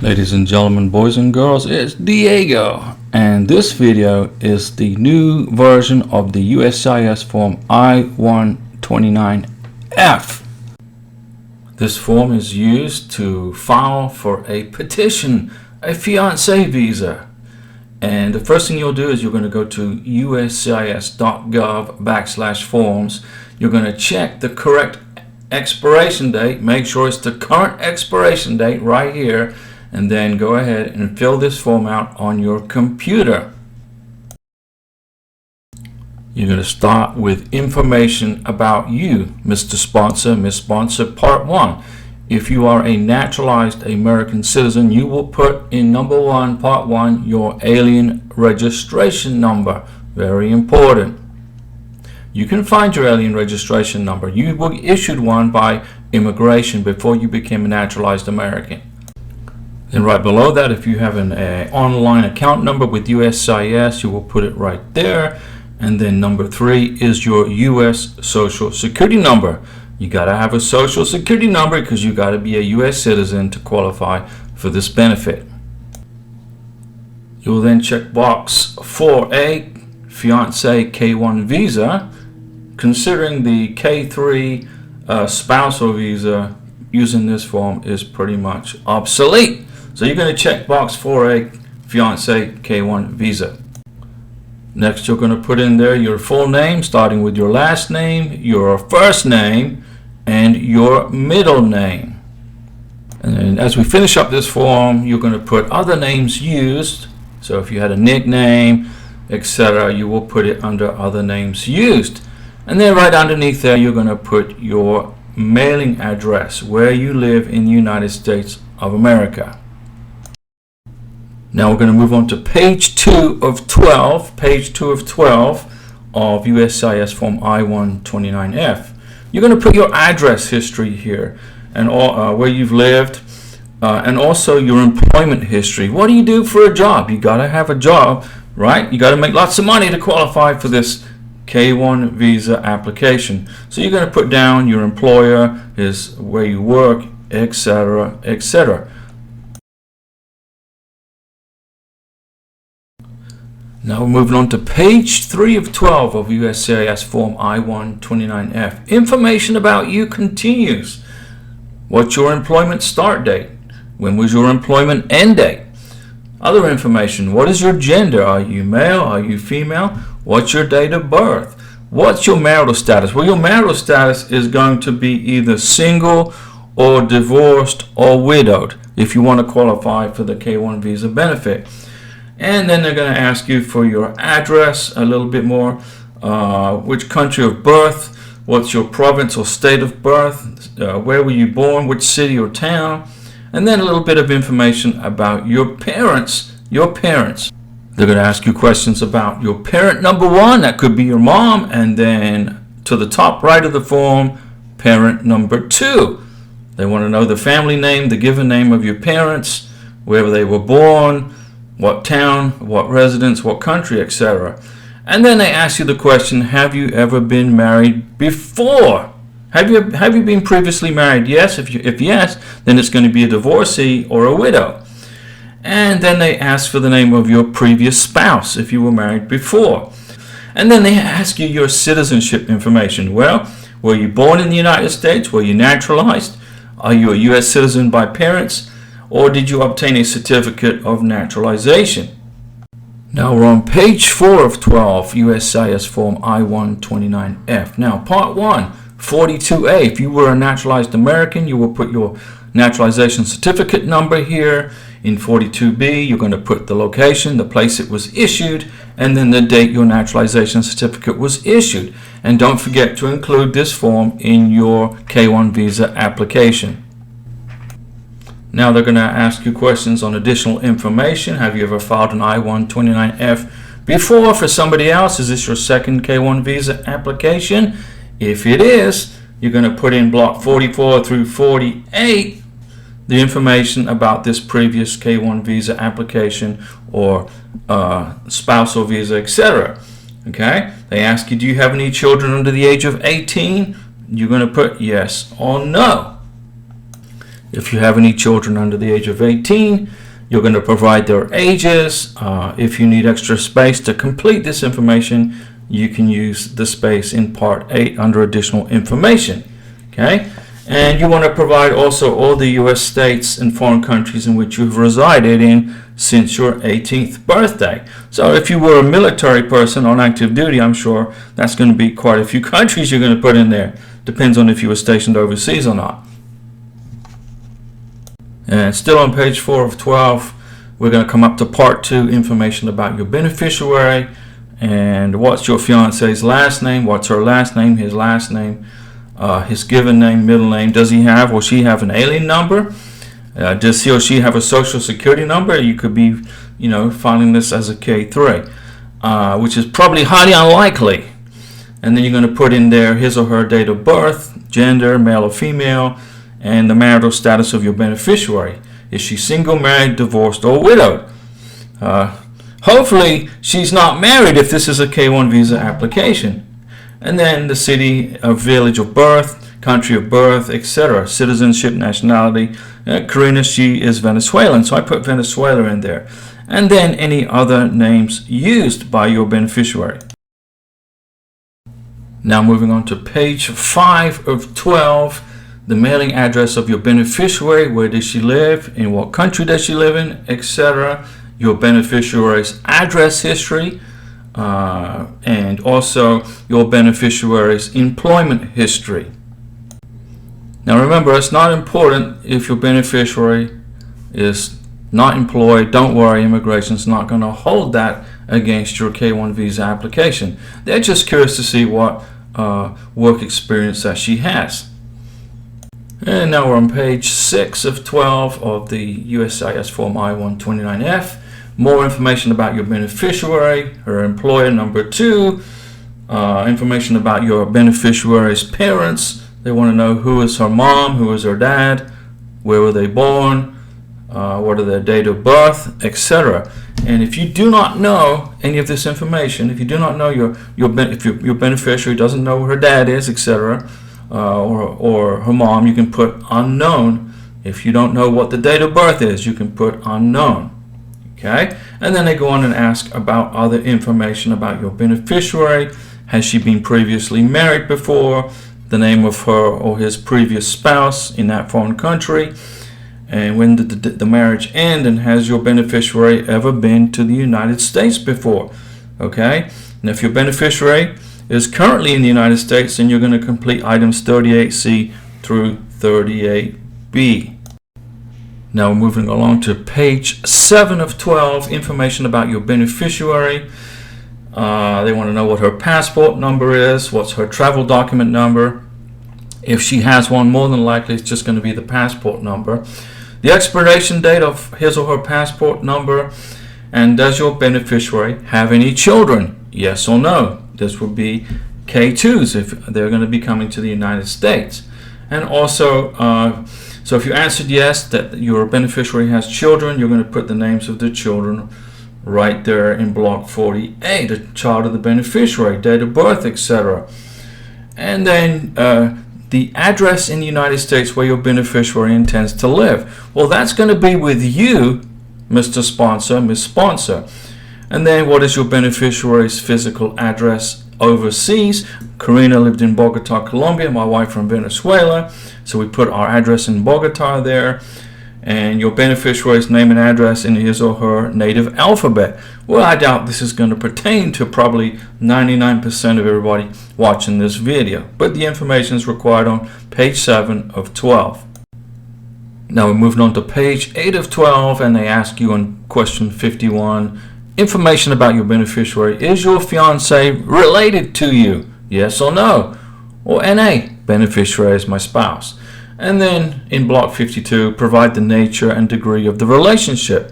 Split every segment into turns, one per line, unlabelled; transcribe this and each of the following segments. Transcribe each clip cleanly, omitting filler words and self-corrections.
Ladies and gentlemen, boys and girls, it's Diego, and this video is the new version of the USCIS form I-129F. This form is used to file for a petition, a fiancé visa. And the first thing you'll do is you're going to go to uscis.gov/forms. You're going to check the correct expiration date, make sure it's the current expiration date right here, and then go ahead and fill this form out on your computer. You're going to start with information about you, Mr. Sponsor, Miss Sponsor, Part 1. If you are a naturalized American citizen, you will put in number 1, Part 1, your alien registration number. Very important. You can find your alien registration number. You were issued one by immigration before you became a naturalized American. Then right below that, if you have an online account number with USCIS, you will put it right there. And then number 3 is your U.S. Social Security number. You got to have a Social Security number because you got to be a U.S. citizen to qualify for this benefit. You'll then check box 4A, Fiancé K1 visa. Considering the K3 spousal visa, using this form is pretty much obsolete. So you're going to check box 4A, Fiancé K1 visa. Next, you're going to put in there your full name, starting with your last name, your first name, and your middle name. And then as we finish up this form, you're going to put other names used. So if you had a nickname, etc., you will put it under other names used. And then right underneath there, you're going to put your mailing address, where you live in the United States of America. Now we're going to move on to page 2 of 12, of USCIS form I-129F. You're going to put your address history here, and where you've lived, and also your employment history. What do you do for a job? You got to have a job, right? You got to make lots of money to qualify for this K1 visa application. So you're going to put down your employer, where you work, etc., etc. Now we're moving on to page 3 of 12 of USCIS form I-129F. Information about you continues. What's your employment start date? When was your employment end date? Other information. What is your gender? Are you male? Are you female? What's your date of birth? What's your marital status? Well, your marital status is going to be either single or divorced or widowed if you want to qualify for the K1 visa benefit. And then they're going to ask you for your address, a little bit more, which country of birth, what's your province or state of birth, where were you born, which city or town, and then a little bit of information about your parents. They're going to ask you questions about your parent number 1, that could be your mom, and then to the top right of the form, parent number 2. They want to know the family name, the given name of your parents, where they were born, what town, what residence, what country, etc. And then they ask you the question, have you ever been married before? Have you been previously married? Yes. If yes, then it's going to be a divorcee or a widow. And then they ask for the name of your previous spouse if you were married before. And then they ask you your citizenship information. Well, were you born in the United States? Were you naturalized? Are you a U.S. citizen by parents? Or did you obtain a certificate of naturalization? Now we're on page 4 of 12, USCIS form I-129F. Now part 1, 42A. If you were a naturalized American, you will put your naturalization certificate number here. In 42B, you're going to put the location, the place it was issued, and then the date your naturalization certificate was issued. And don't forget to include this form in your K1 visa application. Now they're going to ask you questions on additional information. Have you ever filed an I-129F before for somebody else? Is this your second K1 visa application? If it is, you're going to put in block 44 through 48 the information about this previous K1 visa application or spousal visa, etc. Okay? They ask you, do you have any children under the age of 18? You're going to put yes or no. If you have any children under the age of 18, you're going to provide their ages. If you need extra space to complete this information, you can use the space in Part 8 under additional information. Okay? And you want to provide also all the U.S. states and foreign countries in which you've resided in since your 18th birthday. So if you were a military person on active duty, I'm sure that's going to be quite a few countries you're going to put in there. Depends on if you were stationed overseas or not. And still on page 4 of 12, we're going to come up to Part 2, information about your beneficiary. And what's your fiance's last name? What's her last name? His last name? His given name, middle name. Does he have or she have an alien number? Does he or she have a social security number? You could be, filing this as a K3, which is probably highly unlikely. And then you're going to put in there his or her date of birth, gender, male or female, and the marital status of your beneficiary. Is she single, married, divorced, or widowed? Hopefully, she's not married if this is a K-1 visa application. And then the city or village of birth, country of birth, etc. Citizenship, nationality. Karina, she is Venezuelan, so I put Venezuela in there. And then any other names used by your beneficiary. Now moving on to page 5 of 12, the mailing address of your beneficiary. Where does she live? In what country does she live in? Etc. Your beneficiary's address history. And also your beneficiary's employment history. Now remember, it's not important if your beneficiary is not employed. Don't worry, immigration's not going to hold that against your K-1 visa application. They're just curious to see what work experience that she has. And now we're on page 6 of 12 of the USCIS form I-129F. More information about your beneficiary, her employer, number 2. Information about your beneficiary's parents. They want to know who is her mom, who is her dad, where were they born, what are their date of birth, etc. And if you do not know any of this information, if you do not know your beneficiary doesn't know who her dad is, etc., or her mom, you can put unknown. If you don't know what the date of birth is, you can put unknown. Okay, and then they go on and ask about other information about your beneficiary. Has she been previously married before? The name of her or his previous spouse in that foreign country. And when did the marriage end? And has your beneficiary ever been to the United States before? Okay, and if your beneficiary is currently in the United States, then you're going to complete items 38C through 38B. Now we're moving along to page 7 of 12, information about your beneficiary. They want to know what her passport number is, what's her travel document number. If she has one, more than likely it's just going to be the passport number. The expiration date of his or her passport number, and does your beneficiary have any children? Yes or no. This would be K2s if they're going to be coming to the United States. And also, so if you answered yes, that your beneficiary has children, you're going to put the names of the children right there in block 40A, the child of the beneficiary, date of birth, etc. And then the address in the United States where your beneficiary intends to live. Well, that's going to be with you, Mr. Sponsor, Ms. Sponsor. And then what is your beneficiary's physical address overseas? Karina lived in Bogota, Colombia, my wife from Venezuela. So we put our address in Bogota there. And your beneficiary's name and address in his or her native alphabet. Well, I doubt this is going to pertain to probably 99% of everybody watching this video, but the information is required on page 7 of 12. Now we're moving on to page 8 of 12, and they ask you on question 51, information about your beneficiary. Is your fiance related to you? Yes or no? Or NA, beneficiary is my spouse. And then in block 52, provide the nature and degree of the relationship.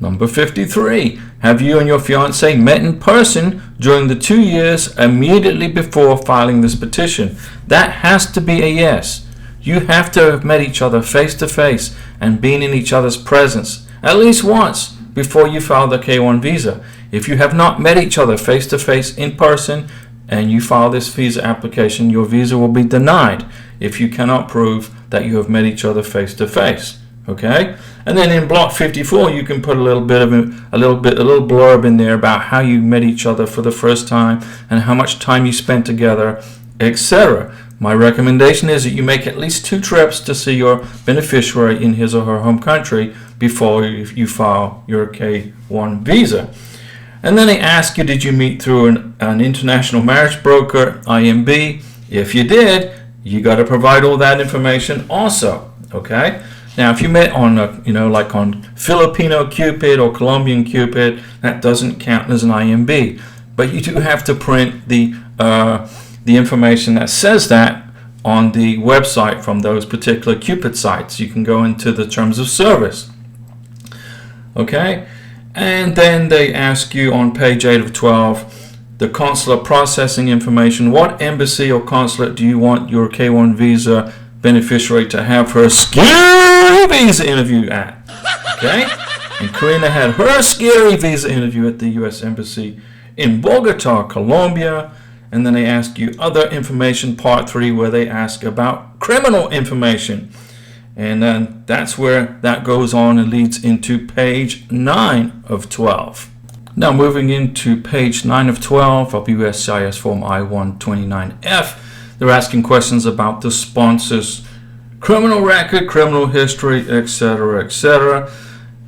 Number 53, have you and your fiance met in person during the 2 years immediately before filing this petition? That has to be a yes. You have to have met each other face to face and been in each other's presence at least once before you file the K-1 visa. If you have not met each other face to face in person, and you file this visa application, your visa will be denied if you cannot prove that you have met each other face to face. Okay, and then in block 54, you can put a little blurb in there about how you met each other for the first time and how much time you spent together, etc. My recommendation is that you make at least 2 trips to see your beneficiary in his or her home country before you file your K-1 visa. And then they ask you, did you meet through an international marriage broker, IMB? If you did, you got to provide all that information also. Okay. Now, if you met on, like on Filipino Cupid or Colombian Cupid, that doesn't count as an IMB. But you do have to print the information that says that on the website from those particular Cupid sites. You can go into the terms of service. Okay, and then they ask you on page 8 of 12, the consular processing information. What embassy or consulate do you want your K-1 visa beneficiary to have her scary visa interview at? Okay, and Karina had her scary visa interview at the U.S. Embassy in Bogota, Colombia. And then they ask you other information, part 3, where they ask about criminal information. And then that's where that goes on and leads into page 9 of 12. Now moving into page 9 of 12 of USCIS form I-129F, they're asking questions about the sponsor's criminal record, criminal history, etc., etc.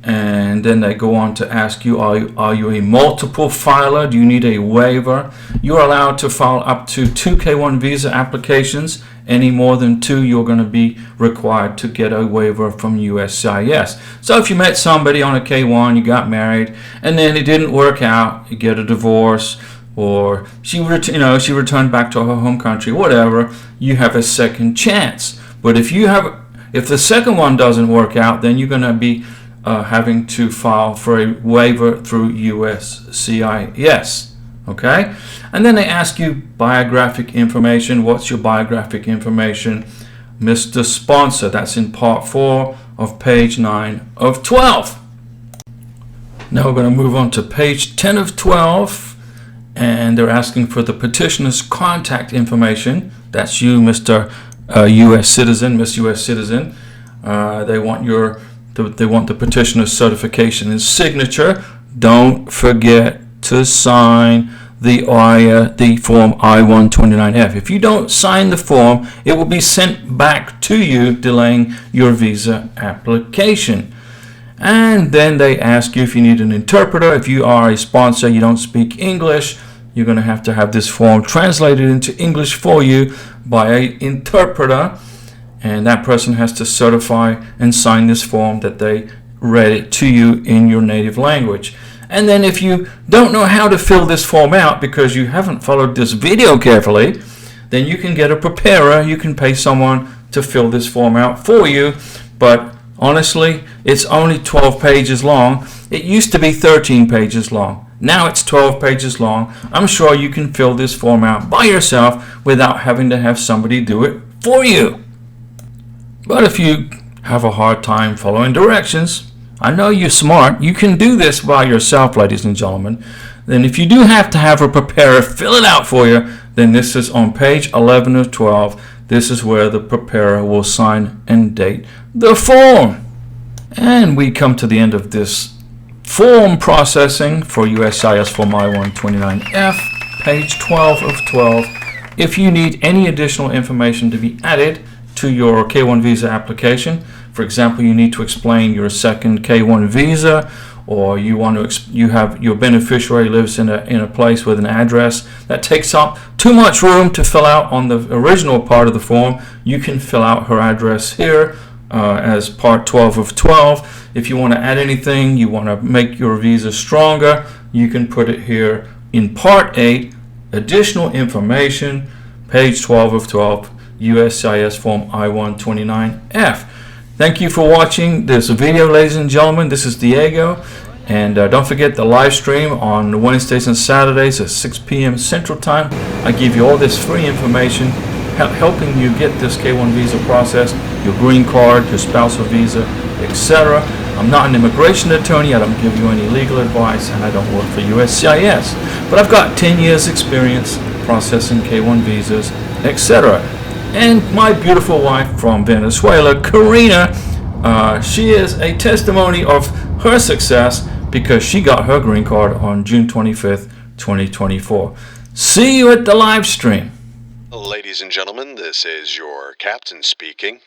And then they go on to ask you, are you a multiple filer? Do you need a waiver? You're allowed to file up to 2 K-1 visa applications. Any more than 2, you're going to be required to get a waiver from USCIS. So if you met somebody on a K-1, you got married, and then it didn't work out, you get a divorce, or she returned back to her home country, whatever, you have a second chance. But if the second one doesn't work out, then you're going to be having to file for a waiver through USCIS. Okay, and then they ask you biographic information. What's your biographic information, Mr. Sponsor? That's in part 4 of page 9 of 12. Now we're going to move on to page 10 of 12, and they're asking for the petitioner's contact information. That's you, Mr. U.S. citizen, Miss U.S. citizen. They want the petitioner's certification and signature. Don't forget to sign the form I-129F. If you don't sign the form, it will be sent back to you, delaying your visa application. And then they ask you if you need an interpreter. If you are a sponsor, you don't speak English, you're going to have this form translated into English for you by an interpreter. And that person has to certify and sign this form that they read it to you in your native language. And then if you don't know how to fill this form out because you haven't followed this video carefully, then you can get a preparer. You can pay someone to fill this form out for you. But honestly, it's only 12 pages long. It used to be 13 pages long. Now it's 12 pages long. I'm sure you can fill this form out by yourself without having to have somebody do it for you. But if you have a hard time following directions, I know you're smart, you can do this by yourself, ladies and gentlemen. Then if you do have to have a preparer fill it out for you, then this is on page 11 of 12. This is where the preparer will sign and date the form. And we come to the end of this form processing for USCIS form I-129F, page 12 of 12. If you need any additional information to be added to your K-1 visa application, for example, you need to explain your second K-1 visa, or you have your beneficiary lives in a place with an address that takes up too much room to fill out on the original part of the form. You can fill out her address here as part 12 of 12. If you want to add anything, you want to make your visa stronger, you can put it here in part 8, additional information, page 12 of 12, USCIS form I-129F. Thank you for watching this video, ladies and gentlemen. This is Diego, and don't forget the live stream on Wednesdays and Saturdays at 6 p.m. Central Time. I give you all this free information helping you get this K-1 visa processed, your green card, your spousal visa, etc. I'm not an immigration attorney. I don't give you any legal advice, and I don't work for USCIS, but I've got 10 years experience processing K-1 visas, etc. And my beautiful wife from Venezuela, Karina, she is a testimony of her success because she got her green card on June 25th, 2024. See you at the live stream.
Ladies and gentlemen, this is your captain speaking.